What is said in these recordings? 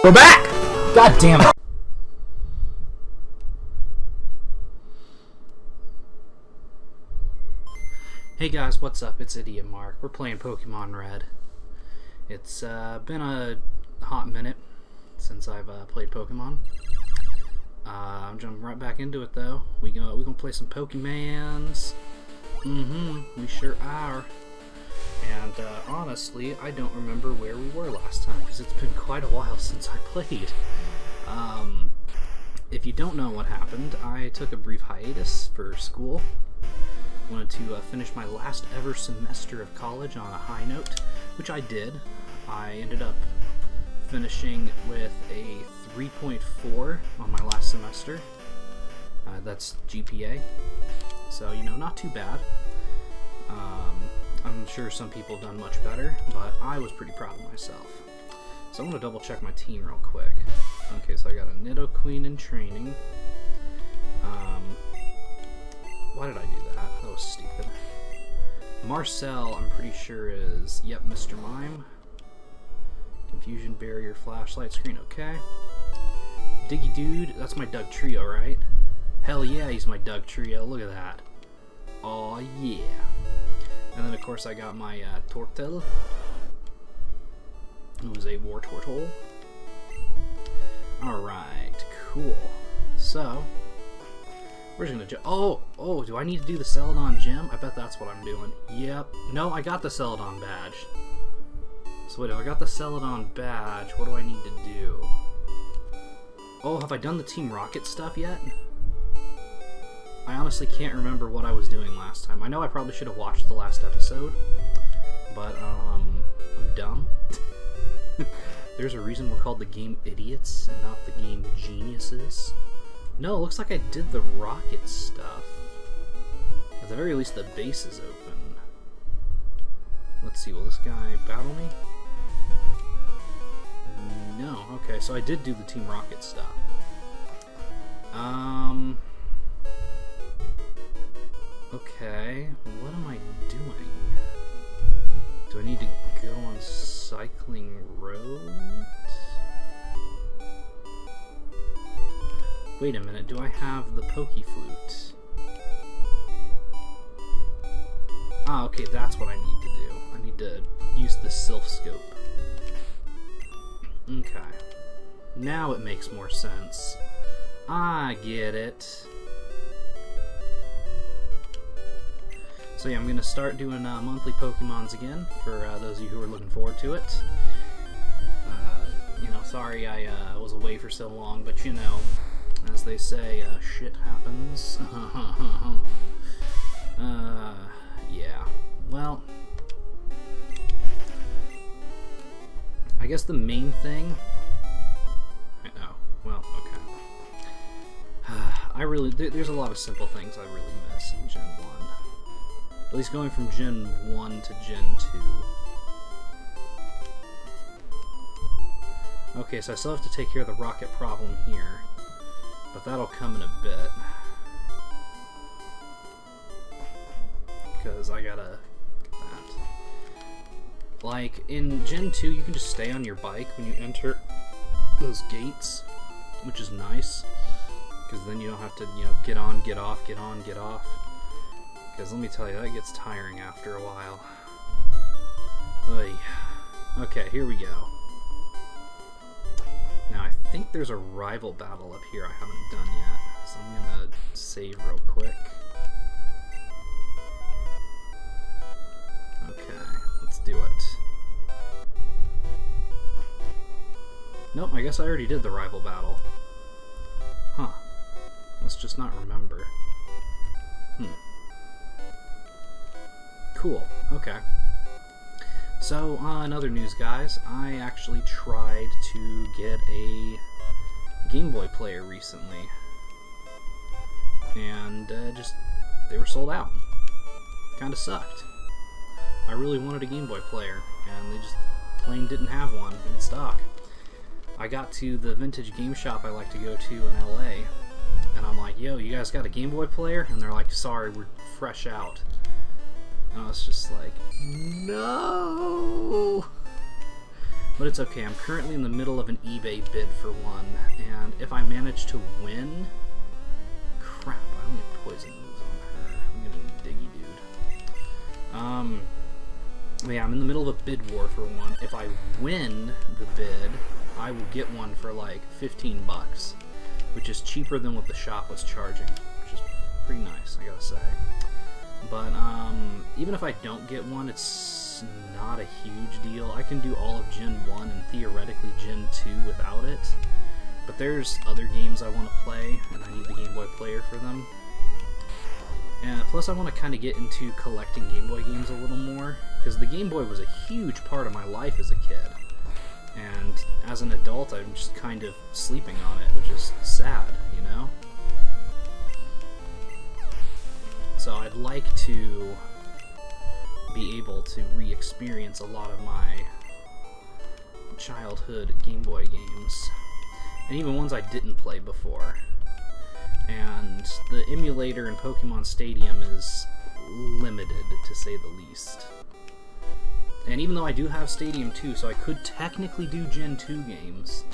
We're back! God damn it. Hey guys, what's up? It's Idiot Mark. We're playing Pokemon Red. It's been a hot minute since I've played Pokemon. I'm jumping right back into it though. We're gonna play some Pokemans. We sure are. And honestly, I don't remember where we were last time because it's been quite a while since I played. If you don't know what happened, I took a brief hiatus for school. Wanted to finish my last ever semester of college on a high note, which I did. I ended up finishing with a 3.4 on my last semester. That's GPA. So, not too bad. I'm sure some people have done much better, but I was pretty proud of myself. So I'm going to double check my team real quick. Okay, so I got a Nidoqueen in training. Why did I do that? That was stupid. Marcel, I'm pretty sure is, yep, Mr. Mime. Confusion Barrier, Flashlight Screen, okay. Diggy Dude, that's my Doug Trio, right? Hell yeah, he's my Doug Trio, look at that. Aw, yeah. And then, of course, I got my Tortel, who is a Wartortle. Alright, cool. So, we're just gonna oh, do I need to do the Celadon gym? I bet that's what I'm doing. Yep. No, I got the Celadon badge. So wait, if I got the Celadon badge, what do I need to do? Oh, have I done the Team Rocket stuff yet? I honestly can't remember what I was doing last time. I know I probably should have watched the last episode, but I'm dumb. There's a reason we're called the Gameidiots and not the Game Geniuses. No, it looks like I did the rocket stuff. At the very least, the base is open. Let's see, will this guy battle me? No, okay, so I did do the Team Rocket stuff. Okay, what am I doing? Do I need to go on Cycling Road? Wait a minute, do I have the Pokeflute? Ah, okay, that's what I need to do. I need to use the Sylph Scope. Okay. Now it makes more sense. I get it. So yeah, I'm going to start doing monthly Pokemons again, for those of you who are looking forward to it. Sorry I was away for so long, but as they say, shit happens. Yeah. Well, I guess the main thing... well, okay. There's a lot of simple things I really miss in Gen 1. At least going from Gen 1 to Gen 2. Okay, so I still have to take care of the rocket problem here. But that'll come in a bit. Because I gotta get that. Like, in Gen 2, you can just stay on your bike when you enter those gates, which is nice. Because then you don't have to, get on, get off, get on, get off. Because let me tell you, that gets tiring after a while. Oy. Okay, here we go. Now, I think there's a rival battle up here I haven't done yet, so I'm gonna save real quick. Okay, let's do it. Nope, I guess I already did the rival battle. Huh. Let's just not remember. Cool, okay. So, in other news, guys, I actually tried to get a Game Boy player recently. And, they were sold out. Kinda sucked. I really wanted a Game Boy player, and they just plain didn't have one in stock. I got to the vintage game shop I like to go to in LA, and I'm like, yo, you guys got a Game Boy player? And they're like, sorry, we're fresh out. And I was just like, no! But it's okay. I'm currently in the middle of an eBay bid for one, and if I manage to win... Crap, I only have poison moves on her. I'm gonna need Diggy Dude. Yeah, I'm in the middle of a bid war for one. If I win the bid, I will get one for like 15 bucks, which is cheaper than what the shop was charging, which is pretty nice, I gotta say. But even if I don't get one, it's not a huge deal. I can do all of Gen 1 and theoretically Gen 2 without it. But there's other games I want to play, and I need the Game Boy player for them. And plus I want to kind of get into collecting Game Boy games a little more, because the Game Boy was a huge part of my life as a kid. And as an adult, I'm just kind of sleeping on it, which is sad, you know? So I'd like to be able to re-experience a lot of my childhood Game Boy games, and even ones I didn't play before. And the emulator in Pokemon Stadium is limited, to say the least. And even though I do have Stadium 2, so I could technically do Gen 2 games,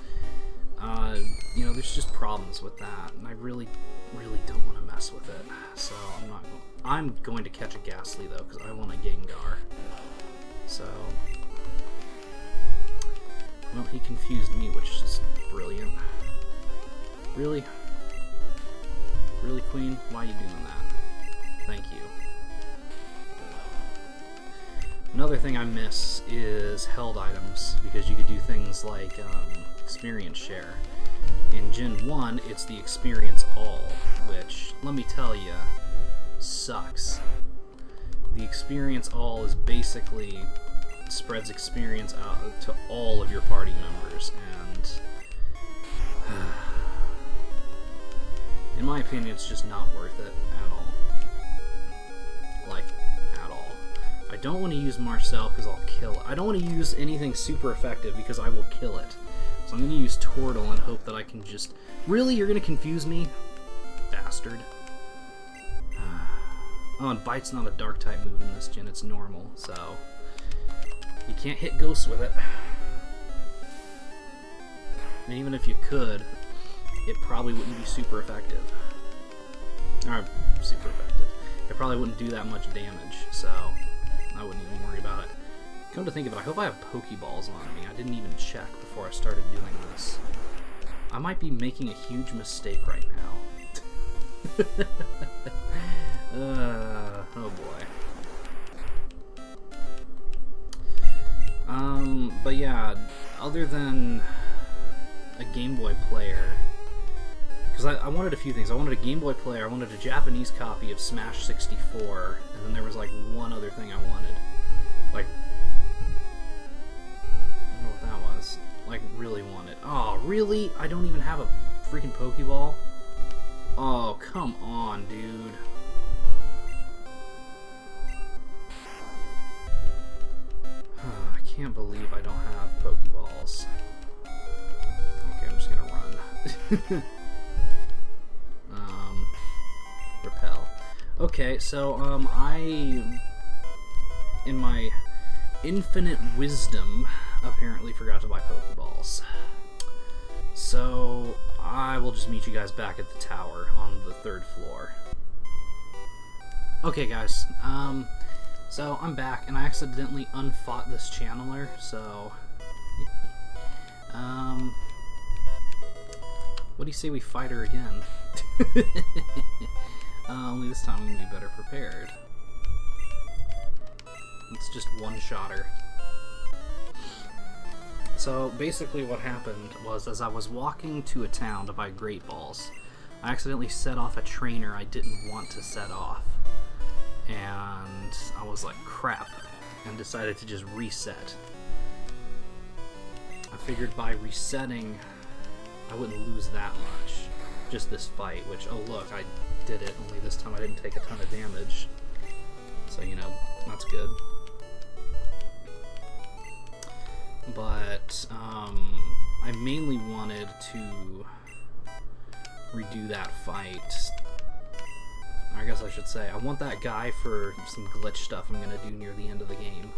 you know, there's just problems with that, and I really don't want to mess with it. So I'm going to catch a Ghastly though, because I want a Gengar. So, well, he confused me, which is brilliant. Really, Queen? Why are you doing that? Thank you. Another thing I miss is held items, because you could do things like experience share. In Gen 1, it's the experience all, which, let me tell you, sucks. The experience all is basically spreads experience out to all of your party members, and in my opinion, it's just not worth it at all. Like, at all. I don't want to use Marcel because I'll kill it. I don't want to use anything super effective because I will kill it. So I'm going to use Tortle and hope that I can just... Really? You're going to confuse me? Bastard. Oh, and Bite's not a dark type move in this gen, it's normal, so... You can't hit ghosts with it. And even if you could, it probably wouldn't be super effective. Or, super effective. It probably wouldn't do that much damage, so I wouldn't even worry about it. Come to think of it, I hope I have Pokeballs on me. I didn't even check before I started doing this. I might be making a huge mistake right now. Oh boy. But yeah, other than a Game Boy player, because I wanted a few things. I wanted a Game Boy player, I wanted a Japanese copy of Smash 64, and then there was like one other thing I wanted. Like, I don't know what that was. Like, really wanted. Oh, really? I don't even have a freaking Pokeball? Oh, come on, dude. I can't believe I don't have Pokeballs. Okay, I'm just gonna run. Repel. Okay, so, I, in my infinite wisdom, apparently forgot to buy Pokeballs. So, I will just meet you guys back at the tower on the 3rd floor. Okay, guys, so I'm back, and I accidentally unfought this channeler, so... what do you say we fight her again? Only this time I'm gonna be better prepared. It's just one-shot her. So, basically what happened was, as I was walking to a town to buy Great Balls, I accidentally set off a trainer I didn't want to set off. And I was like, crap, and decided to just reset. I figured by resetting, I wouldn't lose that much. Just this fight, which, oh look, I did it, only this time I didn't take a ton of damage. So, you know, that's good. But, I mainly wanted to redo that fight. I guess I should say, I want that guy for some glitch stuff I'm gonna do near the end of the game.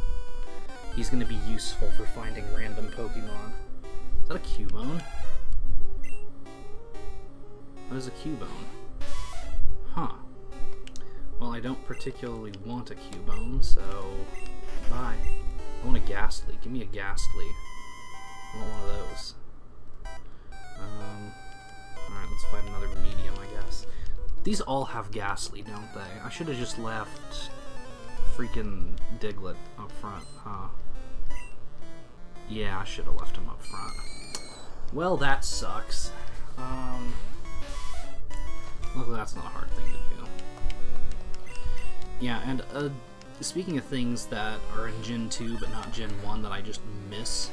he's going to be useful for finding random Pokemon. Is that a Cubone? What is a Cubone? Huh. Well, I don't particularly want a Cubone, so bye. I want a Ghastly. Give me a Ghastly. I want one of those. Alright, let's fight another medium, I guess. These all have Ghastly, don't they? I should have just left freaking Diglett up front, huh? Yeah, I should have left him up front. Well, that sucks. Luckily that's not a hard thing to do. Yeah, and speaking of things that are in Gen 2 but not Gen 1 that I just miss,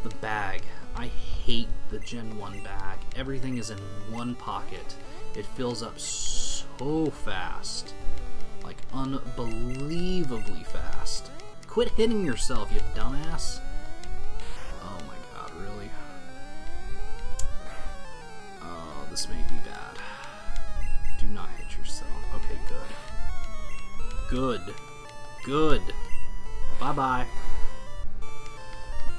the bag. I hate the Gen 1 bag. Everything is in one pocket. It fills up so fast. Like, unbelievably fast. Quit hitting yourself, you dumbass. Oh my god, really? Oh, this may be bad. Do not hit yourself. Okay, good. Good. Good. Bye-bye.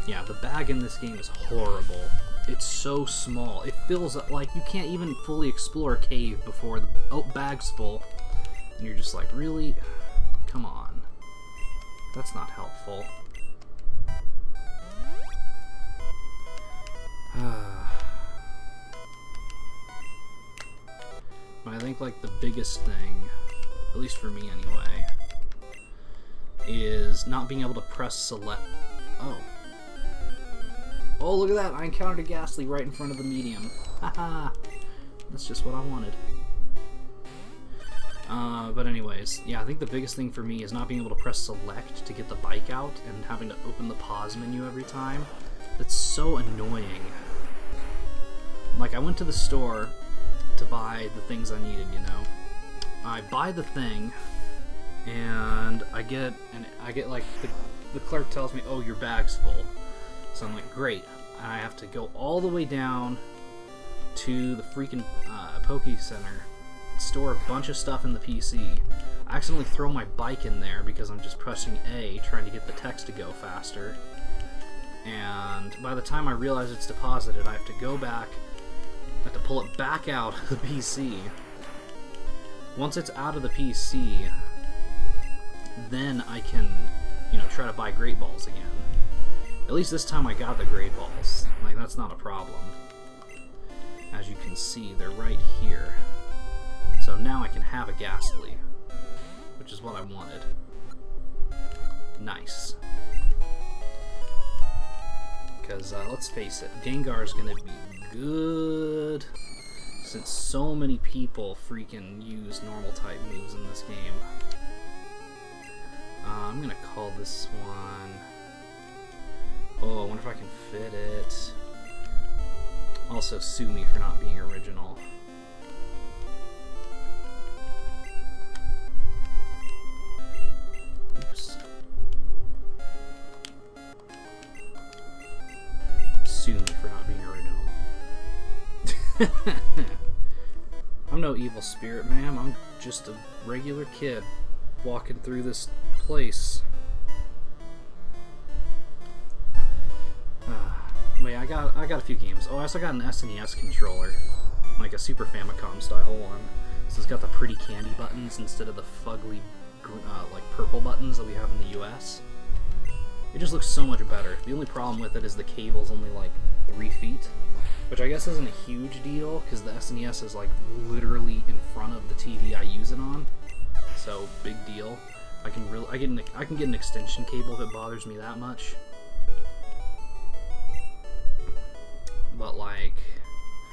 Yeah, the bag in this game is horrible. It's so small. It fills up, like, you can't even fully explore a cave before the bag's full. And you're just like, really? Come on. That's not helpful. But I think, like, the biggest thing, at least for me anyway, is not being able to press select. Oh. Oh, look at that! I encountered a Ghastly right in front of the medium. Haha! That's just what I wanted. But anyways, yeah, I think the biggest thing for me is not being able to press select to get the bike out and having to open the pause menu every time. That's so annoying. Like, I went to the store to buy the things I needed, you know. I buy the thing, and I get like, the clerk tells me, oh, your bag's full. So I'm like, great. And I have to go all the way down to the freaking Poke Center, store a bunch of stuff in the PC. I accidentally throw my bike in there because I'm just pressing A, trying to get the text to go faster. And by the time I realize it's deposited, I have to go back, I have to pull it back out of the PC. Once it's out of the PC, then I can, you know, try to buy Great Balls again. At least this time I got the Great Balls. Like, that's not a problem. As you can see, they're right here. So now I can have a Ghastly, which is what I wanted. Nice. Because, let's face it, Gengar's gonna be good, since so many people freaking use normal type moves in this game. I'm gonna call this one... Oh, I wonder if I can fit it. Also, sue me for not being original. Oops. Sue me for not being original. I'm no evil spirit, ma'am. I'm just a regular kid walking through this place. But yeah, I got a few games. Oh, I also got an SNES controller, like a Super Famicom style one. So it's got the pretty candy buttons instead of the fugly, like purple buttons that we have in the US. It just looks so much better. The only problem with it is the cable's only like 3 feet, which I guess isn't a huge deal because the SNES is like literally in front of the TV I use it on. So big deal. I can get an extension cable if it bothers me that much. But like,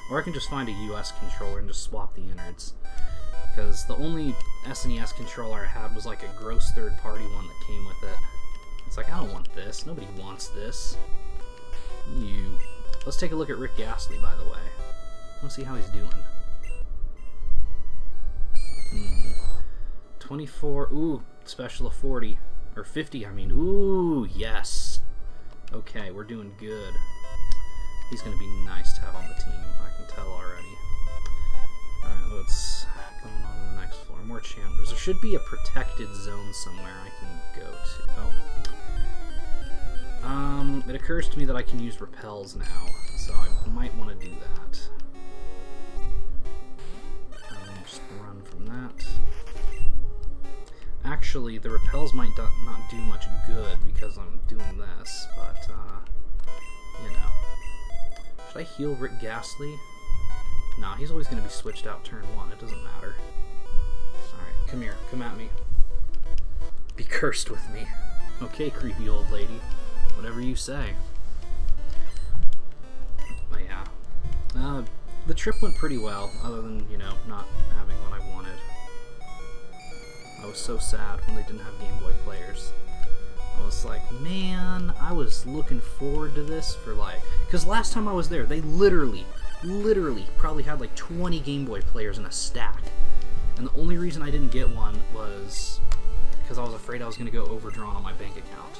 or I can just find a US controller and just swap the innards. Because the only SNES controller I had was like a gross third-party one that came with it. It's like, I don't want this. Nobody wants this. You. Let's take a look at Rick Ghastly, by the way. I want to see how he's doing. 24. Ooh, special of 40. Or 50, I mean. Ooh, yes. Okay, we're doing good. He's going to be nice to have on the team, I can tell already. Alright, let's go on to the next floor. More chambers. There should be a protected zone somewhere I can go to. Oh. occurs to me that I can use repels now, so I might want to do that. Just run from that. Actually, the repels might not do much good because I'm doing this, but, you know. Should I heal Rick Ghastly? Nah, he's always going to be switched out turn 1. It doesn't matter. Alright, come here. Come at me. Be cursed with me. Okay, creepy old lady. Whatever you say. But yeah. The trip went pretty well, other than, you know, not having what I wanted. I was so sad when they didn't have Game Boy players. I was like, man, I was looking forward to this for like... Because last time I was there, they literally probably had like 20 Game Boy players in a stack. And the only reason I didn't get one was because I was afraid I was going to go overdrawn on my bank account.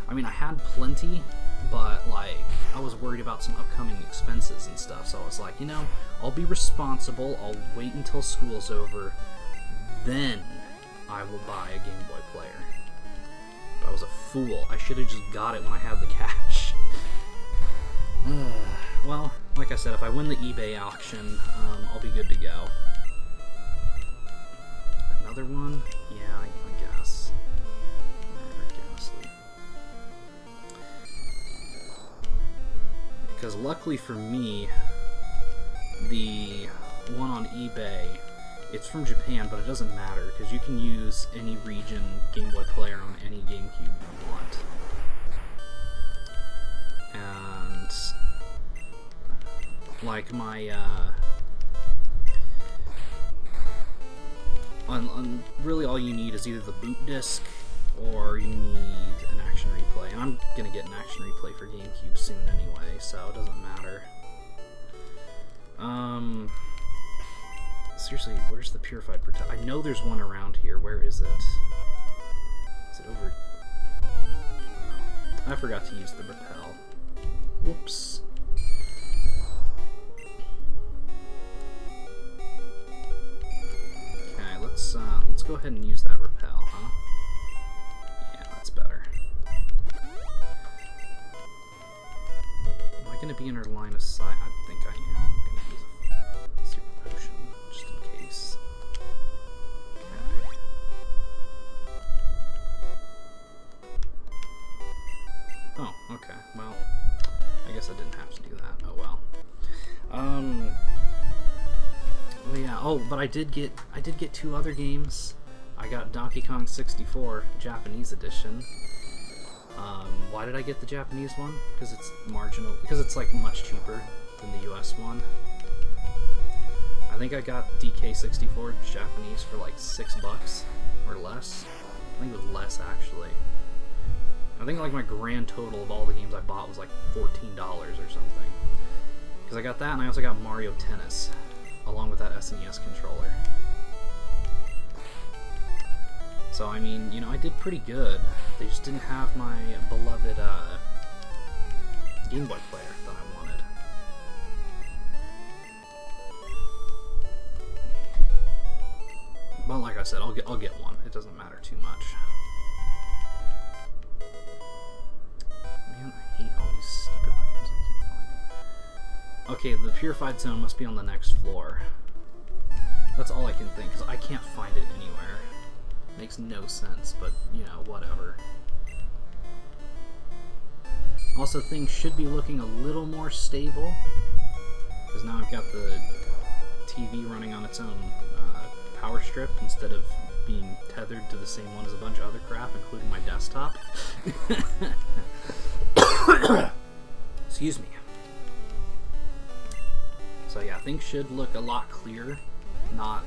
I mean, I had plenty, but like, I was worried about some upcoming expenses and stuff. So I was like, you know, I'll be responsible. I'll wait until school's over. Then I will buy a Game Boy player. But I was a fool. I should have just got it when I had the cash. Well, like I said, if I win the eBay auction, I'll be good to go. Another one? Yeah, I guess. Ghastly. Because luckily for me, the one on eBay, it's from Japan, but it doesn't matter, because you can use any region Game Boy player on any GameCube you want. And like my really all you need is either the boot disc or you need an action replay, and I'm gonna get an action replay for GameCube soon anyway, so it doesn't matter. Seriously, where's the Purified Protect? I know there's one around here. Where is it? Is it over? I forgot to use the repel. Whoops. Okay, let's go ahead and use that repel, huh? Yeah, that's better. Am I gonna be in her line of sight? I think I am. I'm gonna use a super potion just in case. Okay. Oh, okay. Well, I guess I didn't have to do that. Oh well. Well, yeah. Oh, but I did get 2 other games. I got Donkey Kong 64 Japanese edition. Why did I get the Japanese one? Because it's marginal. Because it's like much cheaper than the US one. I think I got DK64 Japanese for like $6 or less. I think it was less actually. I think like my grand total of all the games I bought was like $14 or something. Because I got that, and I also got Mario Tennis along with that SNES controller. So I mean, you know, I did pretty good. They just didn't have my beloved Game Boy player that I wanted. Well, like I said, I'll get one. It doesn't matter too much. Man, I hate all these stupid items I keep finding. Okay, the Purified Zone must be on the next floor. That's all I can think, because I can't find it anywhere. Makes no sense, but, you know, whatever. Also, things should be looking a little more stable, because now I've got the TV running on its own power strip instead of being tethered to the same one as a bunch of other crap, including my desktop. Excuse me. So yeah, things should look a lot clearer. Not,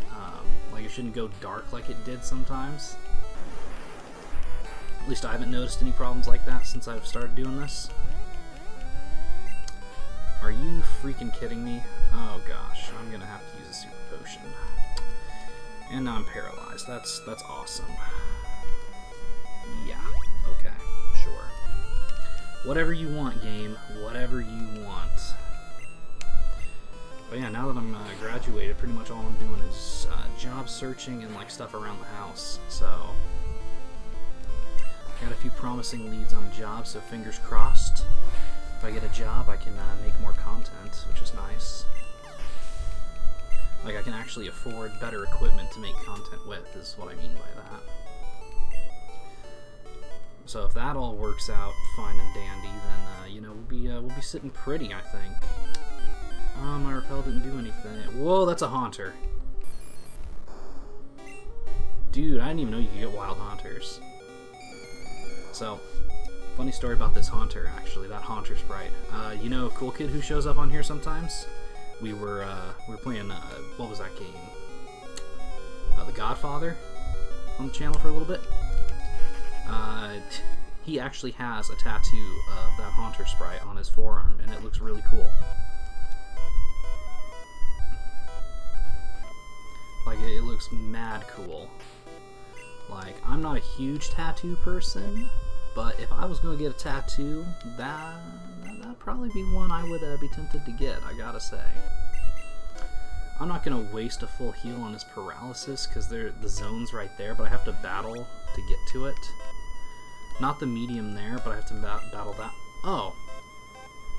like it shouldn't go dark like it did sometimes. At least I haven't noticed any problems like that since I've started doing this. Are you freaking kidding me? Oh gosh, I'm gonna have to use a super potion. And now I'm paralyzed. That's awesome. Yeah, okay, sure. Whatever you want, game. Whatever you want. But yeah, now that I'm graduated, pretty much all I'm doing is job searching and like stuff around the house. So, got a few promising leads on jobs, so fingers crossed. If I get a job, I can make more content, which is nice. Like, I can actually afford better equipment to make content with, is what I mean by that. So if that all works out fine and dandy, then, you know, we'll be sitting pretty, I think. My repel didn't do anything. Whoa, that's a haunter. Dude, I didn't even know you could get wild haunters. So, funny story about this haunter, actually, that haunter sprite. You know, Cool Kid who shows up on here sometimes? We were playing, what was that game? The Godfather on the channel for a little bit. He actually has a tattoo of that haunter sprite on his forearm, and it looks really cool. Like, it looks mad cool. Like, I'm not a huge tattoo person, but if I was going to get a tattoo, that'd probably be one I would be tempted to get, I gotta say. I'm not going to waste a full heal on his paralysis, because the zone's right there, but I have to battle to get to it. Not the medium there, but I have to battle that. Oh.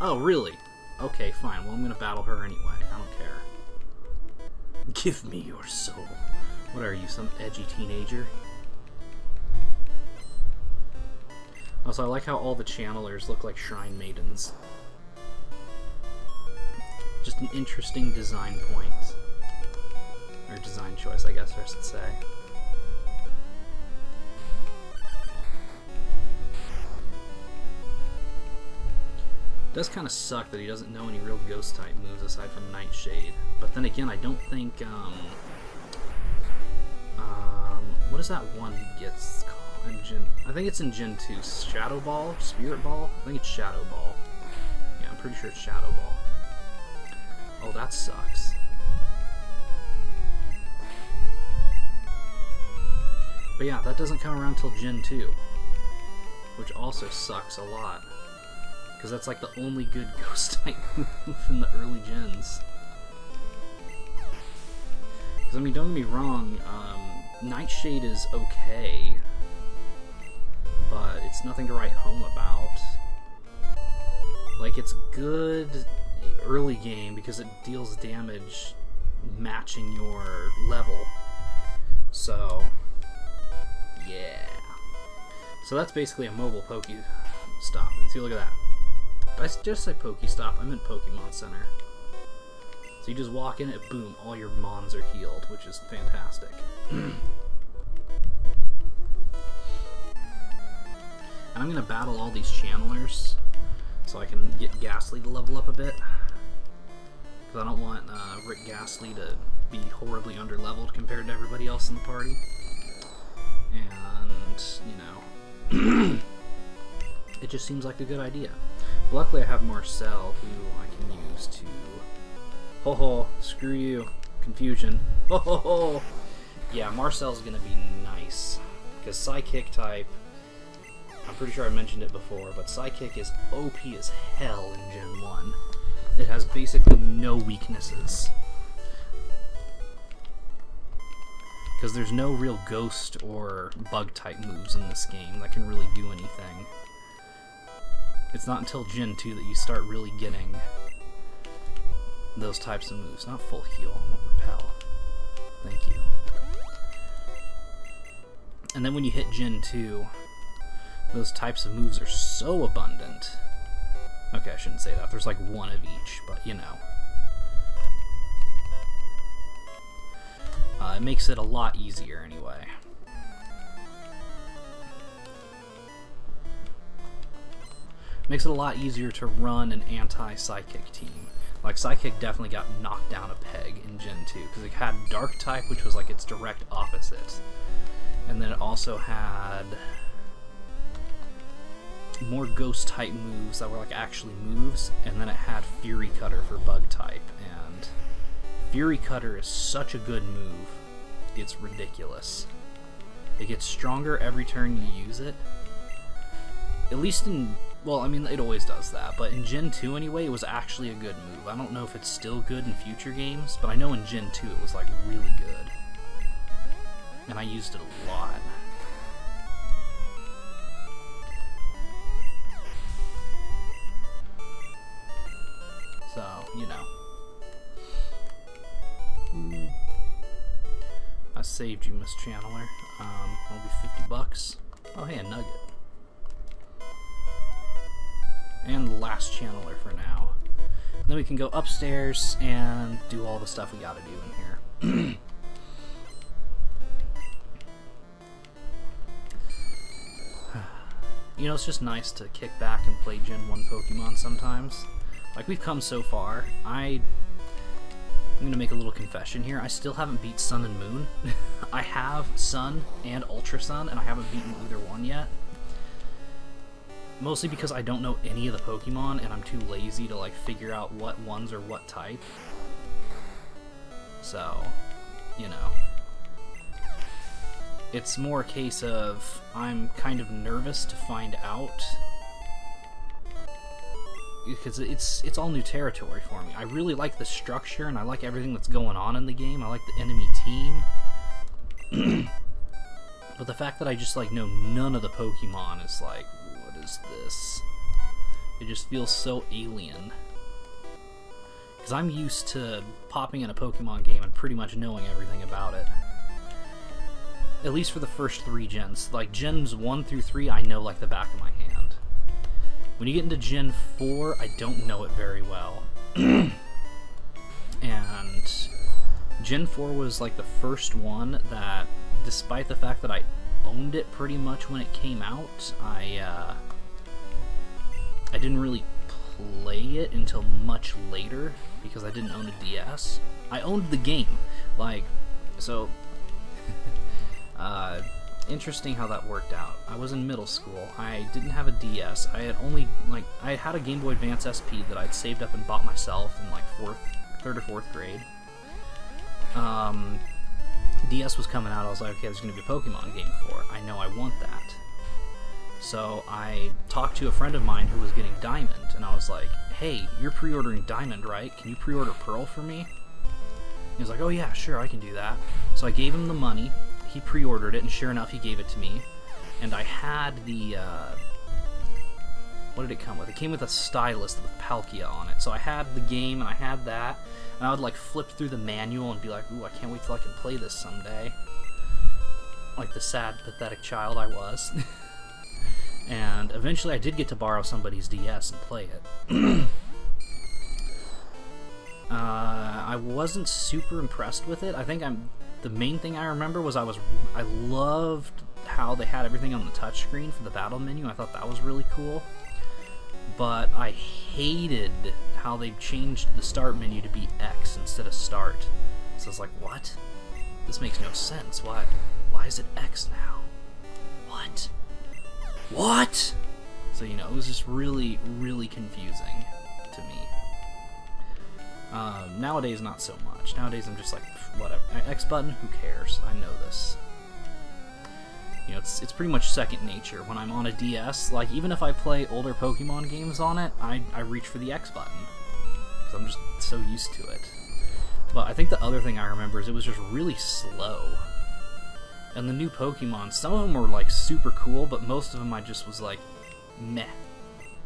Oh, really? Okay, fine. Well, I'm going to battle her anyway. I don't care. Give me your soul. What are you, some edgy teenager? Also, I like how all the channelers look like shrine maidens. Just an interesting design point. Or design choice, I guess I should say. It does kind of suck that he doesn't know any real ghost type moves aside from Nightshade. But then again, I don't think, what is that one he gets called in Gen? I think it's in Gen 2. Shadow Ball? Spirit Ball? I think it's Shadow Ball. Yeah, I'm pretty sure it's Shadow Ball. Oh, that sucks. But yeah, that doesn't come around till Gen 2. Which also sucks a lot. Because that's like the only good ghost type move in the early gens. Because, I mean, don't get me wrong, Nightshade is okay, but it's nothing to write home about. Like, it's good early game because it deals damage matching your level. So, yeah. So that's basically a mobile Pokestop. See, look at that. Did I just say Pokestop? I meant Pokemon Center. So you just walk in it, boom, all your mons are healed, which is fantastic. And I'm going to battle all these channelers so I can get Ghastly to level up a bit. Because I don't want Rick Ghastly to be horribly underleveled compared to everybody else in the party. And, you know, it just seems like a good idea. Luckily I have Marcel, who I can use to... Ho ho, screw you. Confusion. Ho ho ho! Yeah, Marcel's gonna be nice. Because Psychic type, I'm pretty sure I mentioned it before, but Psychic is OP as hell in Gen 1. It has basically no weaknesses. Because there's no real ghost or bug type moves in this game that can really do anything. It's not until Gen 2 that you start really getting those types of moves. Not full heal, I won't repel. Thank you. And then when you hit Gen 2, those types of moves are so abundant. Okay, I shouldn't say that. There's like one of each, but you know. It makes it a lot easier anyway. Makes it a lot easier to run an anti-Psychic team. Like, Psychic definitely got knocked down a peg in Gen 2, because it had Dark type, which was like its direct opposite. And then it also had more Ghost type moves that were like actually moves, and then it had Fury Cutter for bug type, and Fury Cutter is such a good move, it's ridiculous. It gets stronger every turn you use it. At least in... Well, I mean, it always does that, but in Gen 2 anyway, it was actually a good move. I don't know if it's still good in future games, but I know in Gen 2 it was, like, really good. And I used it a lot. saved you, Miss Channeler. It'll be $50. Oh, hey, a nugget. And last channeler for now. Then we can go upstairs and do all the stuff we gotta do in here. You know, it's just nice to kick back and play Gen 1 Pokemon sometimes. Like, we've come so far. I'm gonna make a little confession here. I still haven't beat Sun and Moon. I have Sun and Ultra Sun, and I haven't beaten either one yet. Mostly because I don't know any of the Pokemon, and I'm too lazy to, like, figure out what ones are what type. So, you know. It's more a case of I'm kind of nervous to find out. Because it's all new territory for me. I really like the structure, and I like everything that's going on in the game. I like the enemy team. But the fact that I just, like, know none of the Pokemon is like, what is this? It just feels so alien. Because I'm used to popping in a Pokemon game and pretty much knowing everything about it. At least for the first 3 gens. Like, gens 1 through 3, I know like the back of my hand. When you get into Gen 4, I don't know it very well. And Gen 4 was like the first one that, despite the fact that I owned it pretty much when it came out, I didn't really play it until much later because I didn't own a DS. I owned the game. Like, so... interesting how that worked out. I was in middle school. I didn't have a DS. I had only, like, I had a Game Boy Advance SP that I'd saved up and bought myself in, like, 3rd or 4th grade. DS was coming out. I was like, okay, there's going to be a Pokemon game for it. I know I want that. So I talked to a friend of mine who was getting Diamond, and I was like, hey, you're pre-ordering Diamond, right? Can you pre-order Pearl for me? He was like, oh yeah, sure, I can do that. So I gave him the money. He pre-ordered it, and sure enough, he gave it to me. And I had the, what did it come with? It came with a stylus with Palkia on it. So I had the game, and I had that, and I would, like, flip through the manual and be like, ooh, I can't wait till I can play this someday. Like the sad, pathetic child I was. And eventually I did get to borrow somebody's DS and play it. I wasn't super impressed with it. I think the main thing I remember was I loved how they had everything on the touchscreen for the battle menu. I thought that was really cool. But I hated how they changed the start menu to be X instead of start. So I was like, what? This makes no sense. Why is it X now? What? So, you know, it was just really, really confusing to me. Nowadays, not so much. Nowadays, I'm just like, whatever. X button, who cares? I know this. You know, it's pretty much second nature. When I'm on a DS, like, even if I play older Pokemon games on it, I reach for the X button. Because I'm just so used to it. But I think the other thing I remember is it was just really slow. And the new Pokemon, some of them were, like, super cool, but most of them I just was like, meh.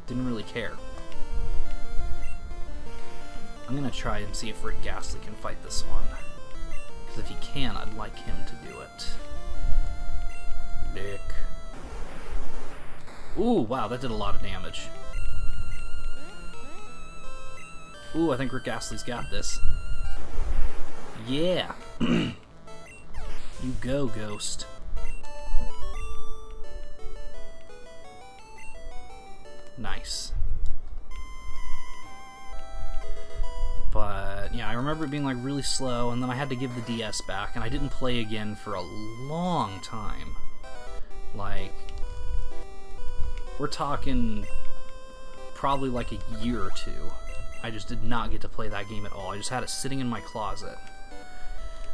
Didn't really care. I'm gonna try and see if Rick Ghastly can fight this one. Because if he can, I'd like him to do it. Dick. Ooh, wow, that did a lot of damage. Ooh, I think Rick Ghastly's got this. Yeah! You go, Ghost. Nice. But, yeah, I remember it being, like, really slow, and then I had to give the DS back, and I didn't play again for a long time. Like, we're talking probably like a year or two. I just did not get to play that game at all. I just had it sitting in my closet.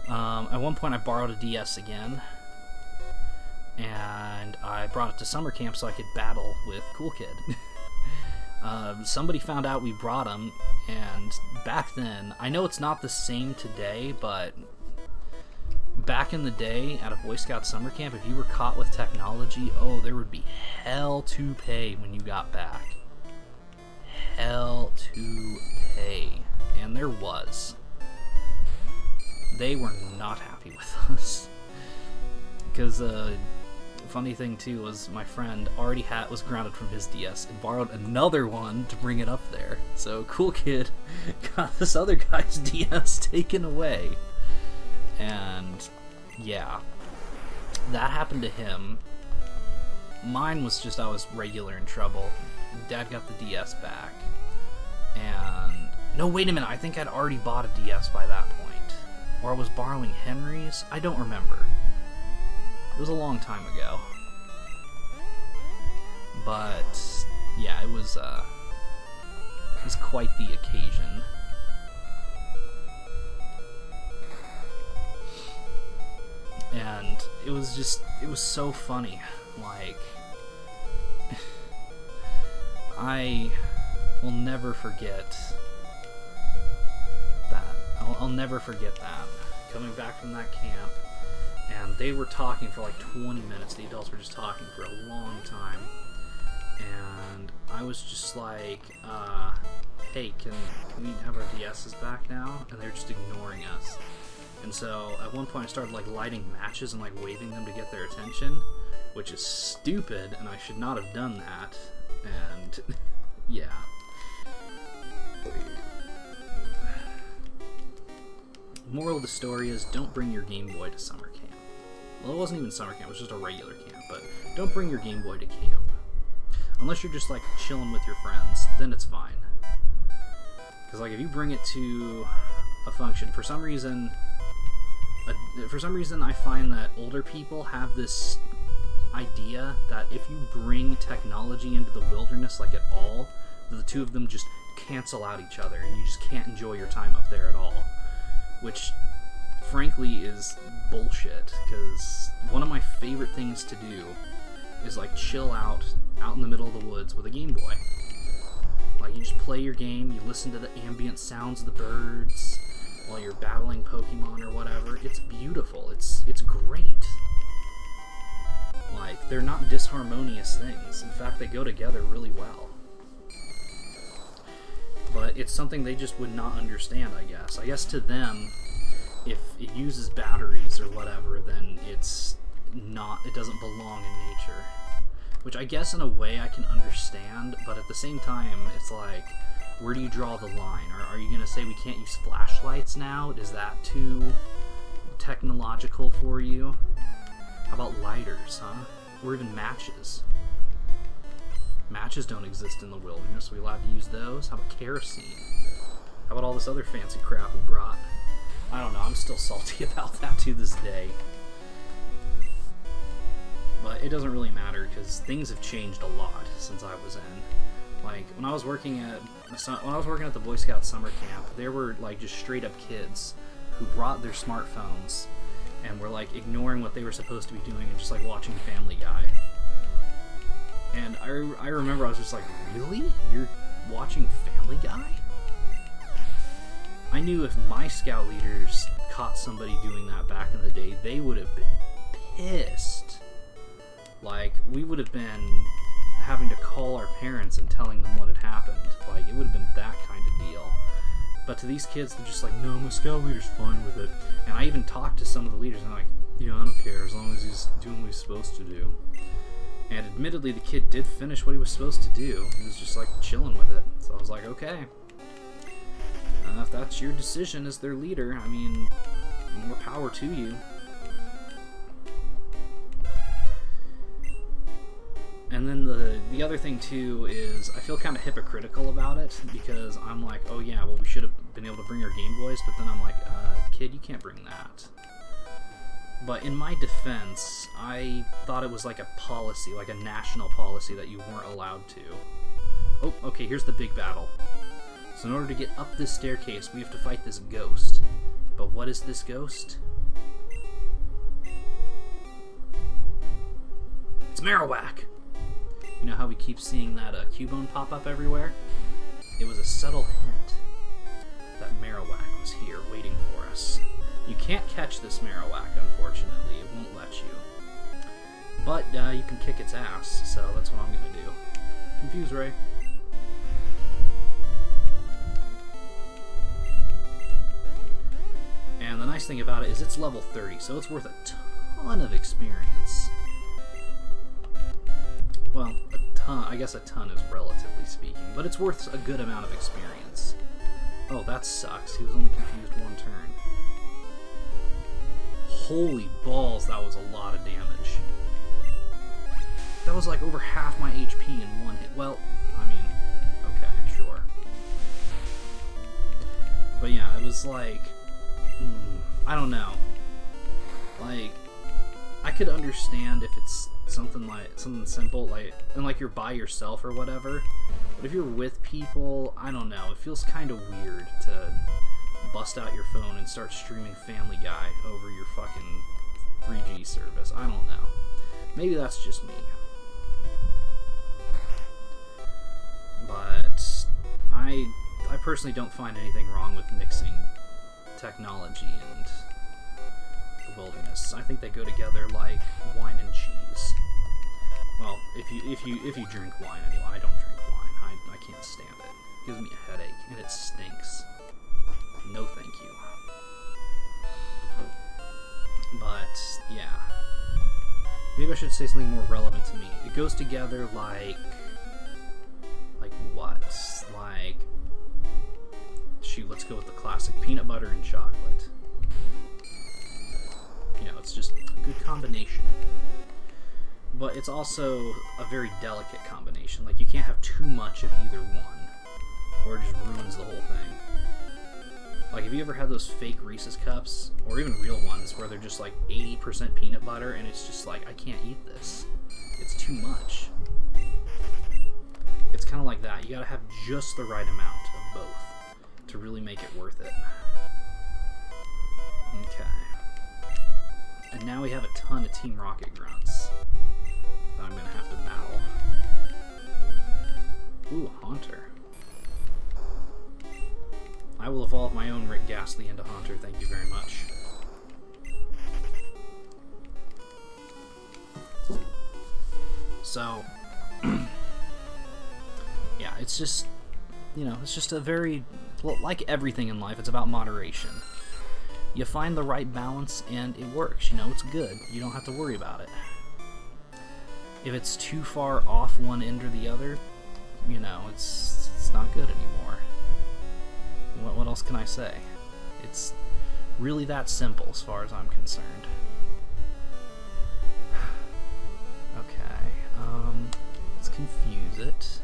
At one point I borrowed a DS again, and I brought it to summer camp so I could battle with Cool Kid. Somebody found out we brought him, and back then, I know it's not the same today, but back in the day at a Boy Scout summer camp, if you were caught with technology, oh, there would be hell to pay when you got back. Hell to pay. And there was. They were not happy with us. because funny thing too was my friend already was grounded from his DS and borrowed another one to bring it up there. So cool kid got this other guy's DS taken away, and yeah, that happened to him. Mine was just I was regular in trouble. Dad got the DS back, and no, wait a minute, I think I'd already bought a DS by that point, or I was borrowing Henry's. I don't remember. It was a long time ago. But yeah, it was quite the occasion. And it was so funny. Like, I will never forget that. I'll never forget that. Coming back from that camp, and they were talking for like 20 minutes. The adults were just talking for a long time. And I was just like, hey, can we have our DS's back now? And they were just ignoring us. And so at one point I started like lighting matches and like waving them to get their attention, which is stupid, and I should not have done that. And yeah. Moral of the story is, don't bring your Game Boy to summer camp. Well, it wasn't even summer camp, it was just a regular camp, but don't bring your Game Boy to camp. Unless you're just like chilling with your friends, then it's fine. Because like if you bring it to a function, for some reason I find that older people have this idea that if you bring technology into the wilderness like at all, the two of them just cancel out each other and you just can't enjoy your time up there at all. Which frankly is bullshit, because one of my favorite things to do is like chill out in the middle of the woods with a Game Boy. Like you just play your game, you listen to the ambient sounds of the birds while you're battling Pokemon or whatever. It's beautiful. It's great. Like, they're not disharmonious things. In fact, they go together really well. But it's something they just would not understand, I guess. I guess to them, if it uses batteries or whatever, then it doesn't belong in nature. Which I guess in a way I can understand, but at the same time, it's like, where do you draw the line? Are you going to say we can't use flashlights now? Is that too technological for you? How about lighters, huh? Or even matches? Matches don't exist in the wilderness. Are we allowed to use those? How about kerosene? How about all this other fancy crap we brought? I don't know, I'm still salty about that to this day. But it doesn't really matter, because things have changed a lot since I was in. Like, when I was working at the Boy Scout summer camp, there were like just straight up kids who brought their smartphones and were like ignoring what they were supposed to be doing and just like watching Family Guy. And I remember I was just like, really? You're watching Family Guy? I knew if my scout leaders caught somebody doing that back in the day, they would have been pissed. Like, we would have been having to call our parents and telling them what had happened. Like, it would have been that kind of deal. But to these kids, they're just like, no, my scout leader's fine with it. And I even talked to some of the leaders, and they're like, I don't care, as long as he's doing what he's supposed to do. And admittedly, the kid did finish what he was supposed to do. He was just like chilling with it. So I was like, okay. If that's your decision as their leader, I mean, more power to you. And then the other thing too is I feel kind of hypocritical about it, because I'm like, oh yeah, well we should have been able to bring our Game Boys, but then I'm like, kid, you can't bring that. But in my defense, I thought it was like a policy, like a national policy, that you weren't allowed to. Oh, okay, here's the big battle. So in order to get up this staircase, we have to fight this ghost. But what is this ghost? It's Marowak! You know how we keep seeing that Cubone pop up everywhere? It was a subtle hint that Marowak was here waiting for us. You can't catch this Marowak, unfortunately. It won't let you. But you can kick its ass, so that's what I'm gonna do. Confuse Ray. And the nice thing about it is it's level 30, so it's worth a ton of experience. Well, a ton. I guess a ton is relatively speaking, but it's worth a good amount of experience. Oh, that sucks. He was only confused one turn. Holy balls, that was a lot of damage. That was like over half my HP in one hit. Well, I mean, okay, sure. But yeah, it was like, I don't know. Like, I could understand if it's something simple, like, and like you're by yourself or whatever. But if you're with people, I don't know. It feels kind of weird to bust out your phone and start streaming Family Guy over your fucking 3G service. I don't know. Maybe that's just me. But I personally don't find anything wrong with mixing technology and the wilderness. I think they go together like wine and cheese. Well, if you drink wine anyway. I don't drink wine. I can't stand it. It gives me a headache and it stinks. No thank you. But yeah. Maybe I should say something more relevant to me. It goes together like what? Like, shoot, let's go with the classic peanut butter and chocolate. You know, it's just a good combination. But it's also a very delicate combination. Like, you can't have too much of either one, or it just ruins the whole thing. Like, have you ever had those fake Reese's cups, or even real ones, where they're just like 80% peanut butter, and it's just like, I can't eat this. It's too much. It's kind of like that. You gotta have just the right amount of both to really make it worth it. Okay. And now we have a ton of Team Rocket grunts that I'm gonna have to battle. Ooh, Haunter. I will evolve my own Rick Ghastly into Haunter, thank you very much. So, yeah, it's just, you know, it's just a very, well, like everything in life, it's about moderation. You find the right balance and it works, you know, it's good. You don't have to worry about it. If it's too far off one end or the other, you know, it's not good anymore. What else can I say? It's really that simple as far as I'm concerned. Okay, let's confuse it.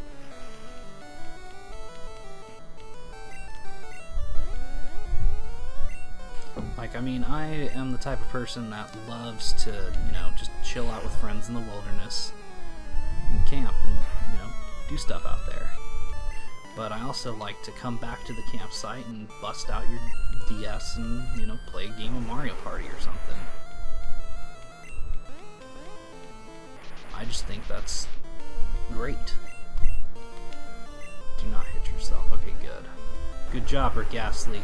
Like, I mean, I am the type of person that loves to, you know, just chill out with friends in the wilderness and camp and, you know, do stuff out there. But I also like to come back to the campsite and bust out your DS and, you know, play a game of Mario Party or something. I just think that's great. Do not hit yourself. Okay, good. Good job, Rick Ghastly.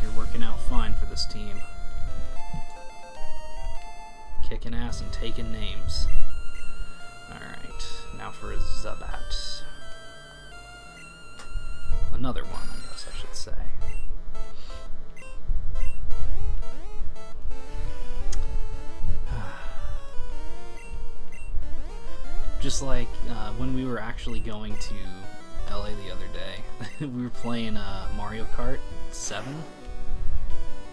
You're working out fine for this team. Kicking ass and taking names. Alright, now for a Zubat. Another one, I guess I should say. Just like when we were actually going to LA the other day, we were playing Mario Kart 7,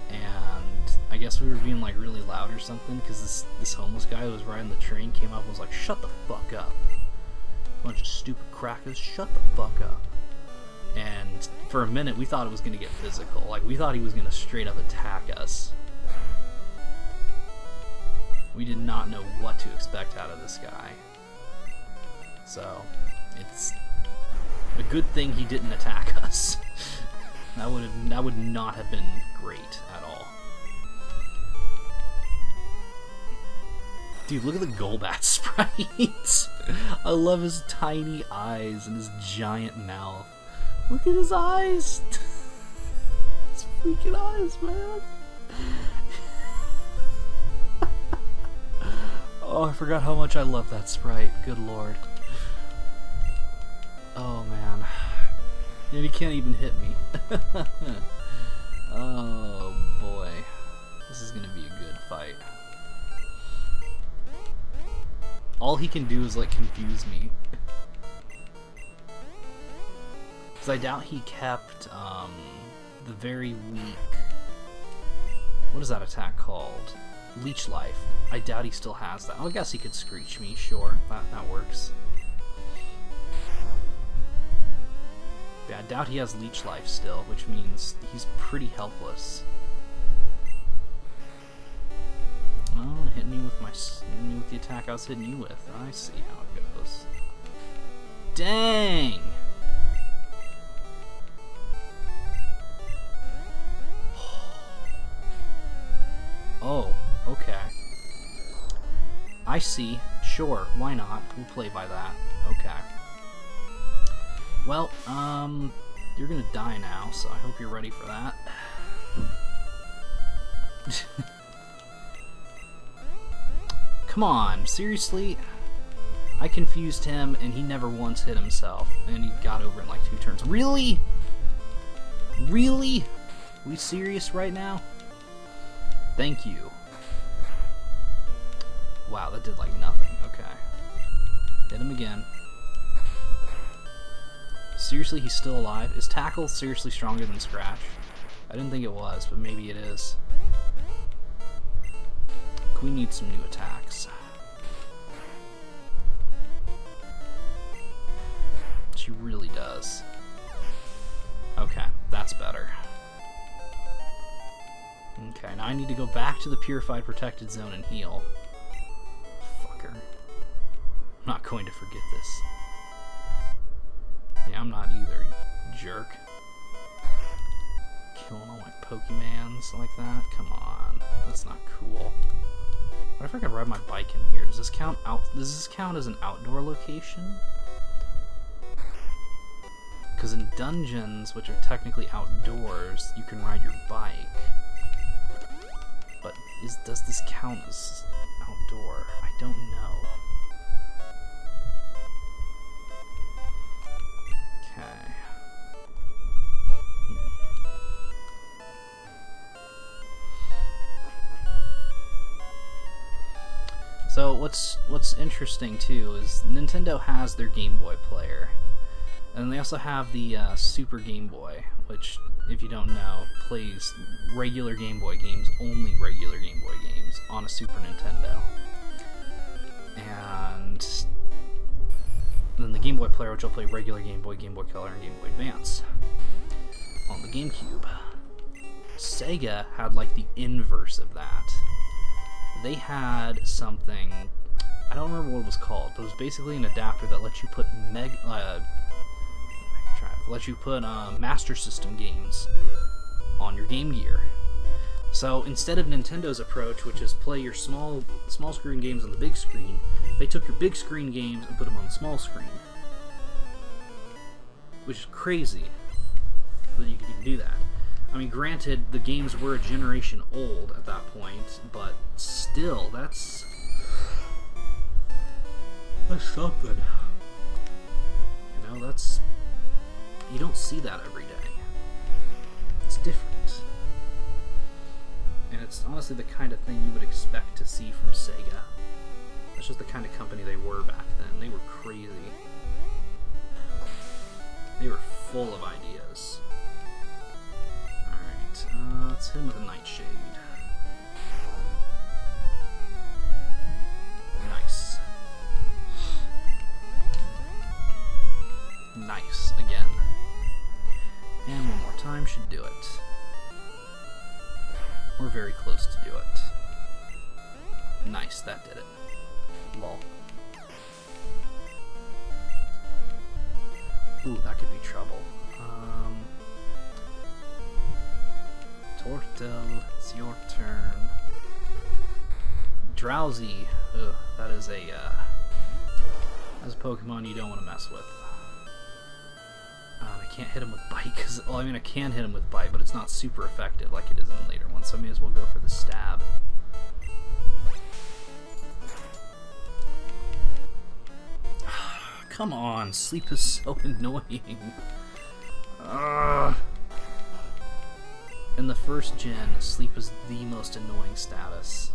and I guess we were being like really loud or something, because this homeless guy who was riding the train came up and was like, "Shut the fuck up. Bunch of stupid crackers, shut the fuck up." And for a minute we thought it was going to get physical. Like, we thought he was going to straight up attack us. We did not know what to expect out of this guy. So, it's a good thing he didn't attack us. That would not have been great at all. Dude, look at the Golbat sprite. I love his tiny eyes and his giant mouth. Look at his eyes. His freaking eyes, man. Oh, I forgot how much I love that sprite. Good lord. Oh, man. And he can't even hit me. Oh, boy. This is gonna be a good fight. All he can do is, like, confuse me. Because I doubt he kept, the very weak... What is that attack called? Leech Life. I doubt he still has that. I guess he could Screech me, sure. That works. Yeah, I doubt he has Leech Life still, which means he's pretty helpless. Oh, hit me with the attack I was hitting you with. I see how it goes. Dang! Oh, okay. I see. Sure, why not? We'll play by that. Okay. Well, you're gonna die now, so I hope you're ready for that. Come on, seriously? I confused him, and he never once hit himself, and he got over in like 2 turns. Really? Really? We serious right now? Thank you. Wow, that did like nothing. Okay. Hit him again. Seriously, he's still alive? Is Tackle seriously stronger than Scratch? I didn't think it was, but maybe it is. We need some new attacks. She really does. Okay, that's better. Okay, now I need to go back to the Purified Protected Zone and heal. Fucker. I'm not going to forget this. Yeah, I'm not either, you jerk. Killing all my Pokemans like that? Come on. That's not cool. What if I can ride my bike in here? Does this count as an outdoor location? Because in dungeons, which are technically outdoors, you can ride your bike. But does this count as outdoor? I don't know. Okay. So what's interesting too is Nintendo has their Game Boy player, and they also have the Super Game Boy, which, if you don't know, plays regular Game Boy games, only regular Game Boy games, on a Super Nintendo. And then the Game Boy player, which will play regular Game Boy Color, and Game Boy Advance on the GameCube. Sega had like the inverse of that. They had something, I don't remember what it was called, but it was basically an adapter that lets you put Master System games on your Game Gear. So instead of Nintendo's approach, which is play your small screen games on the big screen, they took your big screen games and put them on the small screen. Which is crazy that you could even do that. I mean, granted, the games were a generation old at that point, but still, that's something. You know, you don't see that every day. It's different. And it's honestly the kind of thing you would expect to see from Sega. That's just the kind of company they were back then. They were crazy. They were full of ideas. Let's hit him with a Nightshade. Nice. Nice, again. And one more time should do it. We're very close to do it. Nice, that did it. Lol. Ooh, that could be trouble. Tortel, it's your turn. Drowsy. Ugh, that's a Pokemon you don't want to mess with. I can't hit him with Bite, because, well, I mean, I can hit him with Bite, but it's not super effective like it is in the later ones, so I may as well go for the Stab. Come on, Sleep is so annoying. In the first gen, Sleep is the most annoying status.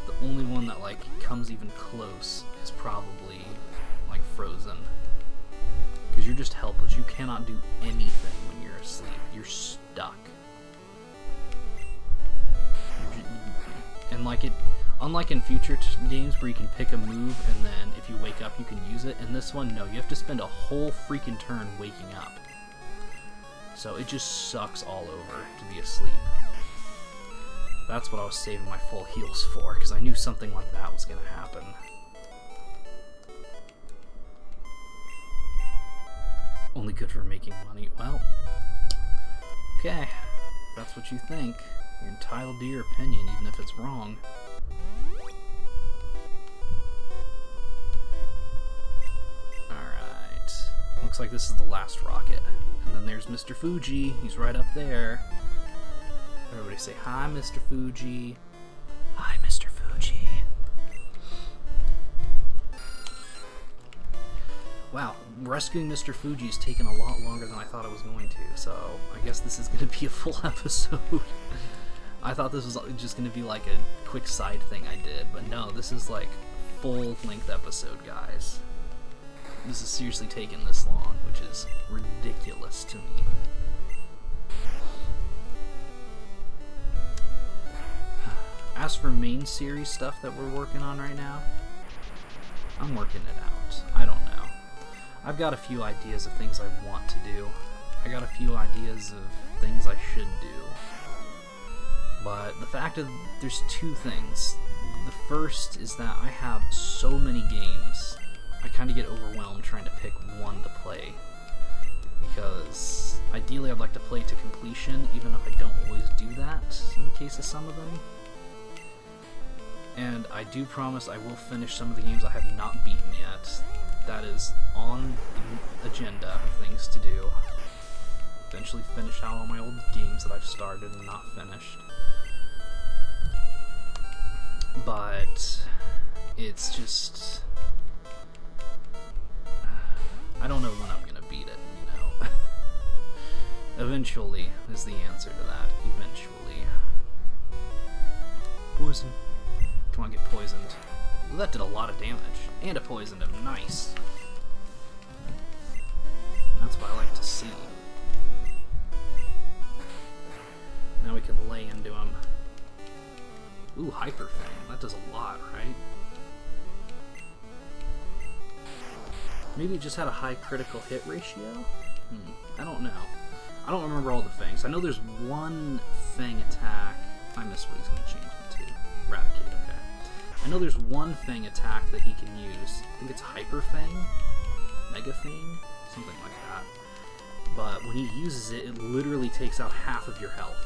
The The only one that like comes even close is probably like Frozen. Because you're just helpless. You cannot do anything when you're asleep. You're stuck. And like unlike in future games where you can pick a move and then if you wake up you can use it, in this one, no, you have to spend a whole freaking turn waking up. So it just sucks all over to be asleep. That's what I was saving my full heals for, because I knew something like that was going to happen. Only good for making money. Well, okay, if that's what you think. You're entitled to your opinion, even if it's wrong. Alright. Looks like this is the last rocket. And then there's Mr. Fuji. He's right up there. Everybody say, hi, Mr. Fuji. Hi, Mr. Fuji. Wow, rescuing Mr. Fuji's taken a lot longer than I thought it was going to, so I guess this is going to be a full episode. I thought this was just going to be like a quick side thing I did, but no, this is like full-length episode, guys. This is seriously taking this long, which is ridiculous to me. As for main series stuff that we're working on right now, I'm working it out. I don't know. I've got a few ideas of things I want to do. I got a few ideas of things I should do. But the fact of there's two things. The first is that I have so many games, I kind of get overwhelmed trying to pick one to play. Because ideally I'd like to play to completion, even if I don't always do that in the case of some of them. And I do promise I will finish some of the games I have not beaten yet. That is on the agenda of things to do. Eventually finish out all my old games that I've started and not finished. But it's just... I don't know when I'm gonna beat it, you know. Eventually is the answer to that. Eventually. Poison. Come on, get poisoned. Well, that did a lot of damage. And it poisoned him. Nice. That's what I like to see. Now we can lay into him. Ooh, Hyper Fang. That does a lot, right? Maybe it just had a high critical hit ratio? I don't know. I don't remember all the Fangs. I know there's one Fang attack. I missed what he's going to change it to. Eradicate, okay. I know there's one Fang attack that he can use. I think it's Hyper Fang? Mega Fang? Something like that. But when he uses it, it literally takes out half of your health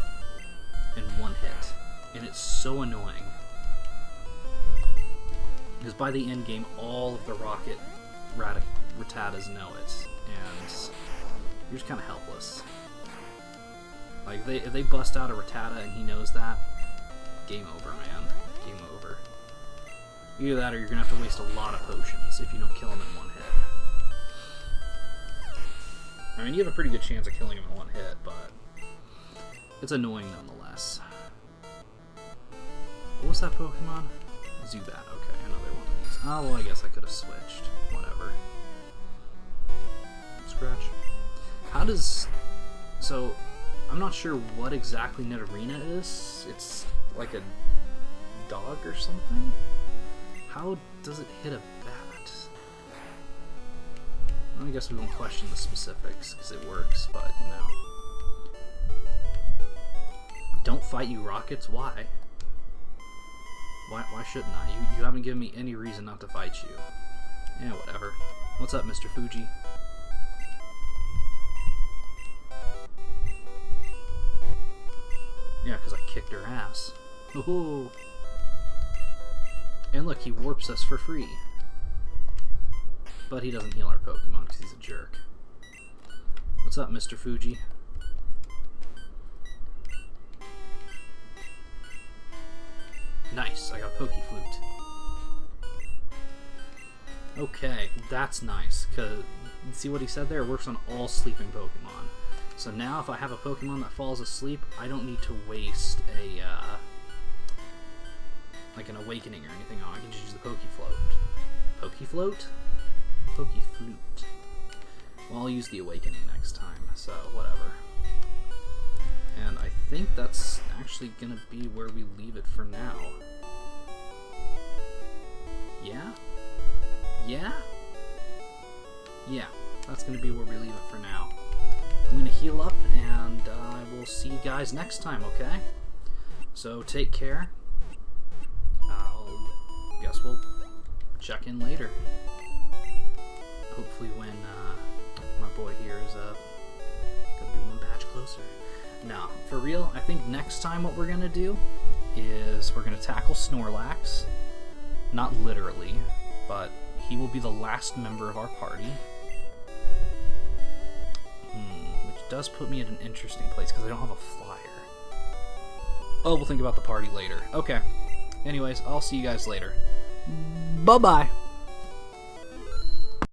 in one hit. And it's so annoying. Because by the end game, all of the Rocket Rattatas know it. And you're just kind of helpless. Like, if they bust out a Rattata and he knows that, game over, man. Game over. Either that or you're going to have to waste a lot of potions if you don't kill him in one hit. I mean, you have a pretty good chance of killing him in one hit, but it's annoying nonetheless. What was that Pokemon? Zubat, okay, another one of these. Oh, well, I guess I could have switched. Whatever. Scratch. How does... So, I'm not sure what exactly Nidorina is. It's like a dog or something? How does it hit a bat? I guess we won't question the specifics, because it works, but, you know. Don't fight you, Rockets? Why? Why shouldn't I? You haven't given me any reason not to fight you. Yeah, whatever. What's up, Mr. Fuji? Yeah, because I kicked her ass. Ooh. And look, he warps us for free. But he doesn't heal our Pokemon because he's a jerk. What's up, Mr. Fuji? Nice, I got Pokeflute. Okay, that's nice, because see what he said there? It works on all sleeping Pokemon. So now if I have a Pokemon that falls asleep, I don't need to waste like an awakening or anything on. I can just use the Pokefloat. Pokefloat? Pokeflute. Well, I'll use the awakening next time, so whatever. And I think that's actually gonna be where we leave it for now. Yeah? Yeah? Yeah, that's gonna be where we leave it for now. I'm gonna heal up, and I will see you guys next time, okay? So take care. Guess we'll check in later. Hopefully when my boy here is gonna be one batch closer. Now, for real, I think next time what we're gonna do is we're gonna tackle Snorlax. Not literally, but he will be the last member of our party. Which does put me at an interesting place because I don't have a flyer. Oh, we'll think about the party later. Okay. Anyways, I'll see you guys later. Bye-bye.